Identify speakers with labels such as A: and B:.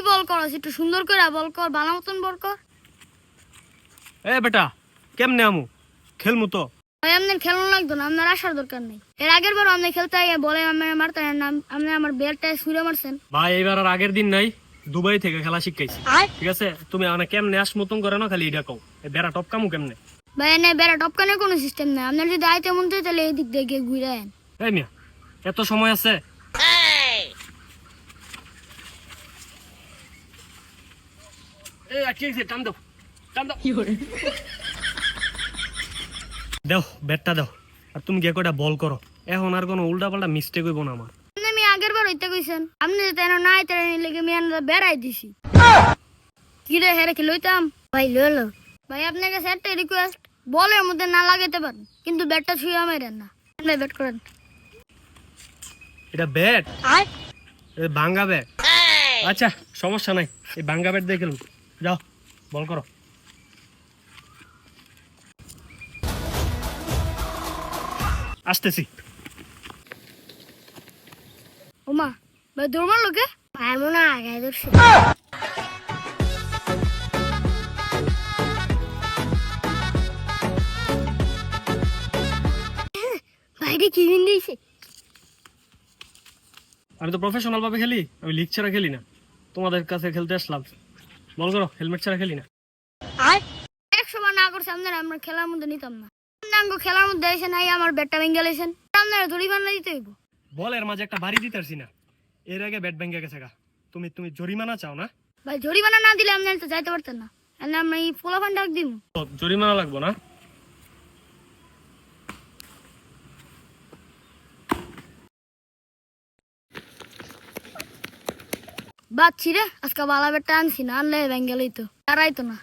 A: বল করস একটু সুন্দর করে বল কর, ভালো মতন বল কর।
B: এ বেটা কেমনে আমু খেলমু তো।
A: ভাই আপনার খেলানো লাগতো না, আপনার আসার দরকার নেই। এর আগের বার আপনি খেলতে আগে বলে আমার মারতেন না, আপনি আমার ব্যাটটা ছুঁড়ে মারছেন।
B: ভাই এইবার আর আগের দিন নাই, দুবাই থেকে খেলা শিখাইছি। ঠিক আছে তুমি মানে কেমনে আস মতন করে না, খালি এটা কও বেড়া টপকামু কেমনে।
A: ভাই এনে বেড়া টপকানোর কোনো সিস্টেম নাই, আপনার যদি আইতে মন চায় তাহলে এই দিক দিয়ে গিয়ে ঘুরে আয়েন।
B: এই মিয়া এত সময় আছে? এই কি হইছে, টান দাও টান দাও। দাও ব্যাটটা দাও, আর তুমি গিয়ে কয়টা বল করো। এখন আর কোনো উল্টা পাল্টা মিস্টেক হইব না আমার।
A: আমি আগের বার হইতে কইছেন, আপনি যদি এনে না আইতে লেগে আমি এনে বেড়াই দিছি। কি রে হেরে কি লইতাম? ভাই লইলো। ভাই আপনার কাছে একটা রিকোয়েস্ট, বলের মধ্যে না লাগাইতে পারেন কিন্তু ব্যাটটা ছুঁয়ে মারেন না। আপনি ব্যাট করেন।
B: এটা ব্যাট? ভাঙ্গা ব্যাট? আচ্ছা সমস্যা নাই, এই ভাঙ্গা ব্যাট দিয়ে খেলুন। যাও বল করো। আসতেছি।
A: ওমা ভাই দৌড় মারলো কে? ভাই মনে হয় আগে ধরছে। ভাইরে কি বিন দিয়েছে?
B: আমি তো প্রফেশনাল ভাবে খেলি, আমি লিগ ছাড়া খেলি না। তোমাদের কাছে খেলতে আসলাম। বল করো, হেলমেট ছাড়া খেলি না।
A: আর 100 বার না করছে আপনারা আমরা খেলার মধ্যে নিতাম না। আপনাঙ্গ খেলার মধ্যে এসে নাই আমার ব্যাটটা ভেঙে গেলেছেন, আপনারা জরিমানা দিতে হইব।
B: বলের মাঝে একটা বাড়ি দিতে পারছি না, এর আগে ব্যাট ভেঙে গেছে গা। তুমি তুমি জরিমানা চাও না?
A: ভাই জরিমানা না দিলে আপনারা তো যাইতে পারতেন না, এনে আমরা এই পোলাপান ডাক দিব।
B: তো জরিমানা লাগবো না?
A: বাচ্চি রে আজকে বালা ব্যাটটা আনছি না, আনলে ভেঙে গেলেই তো তারাই তো না।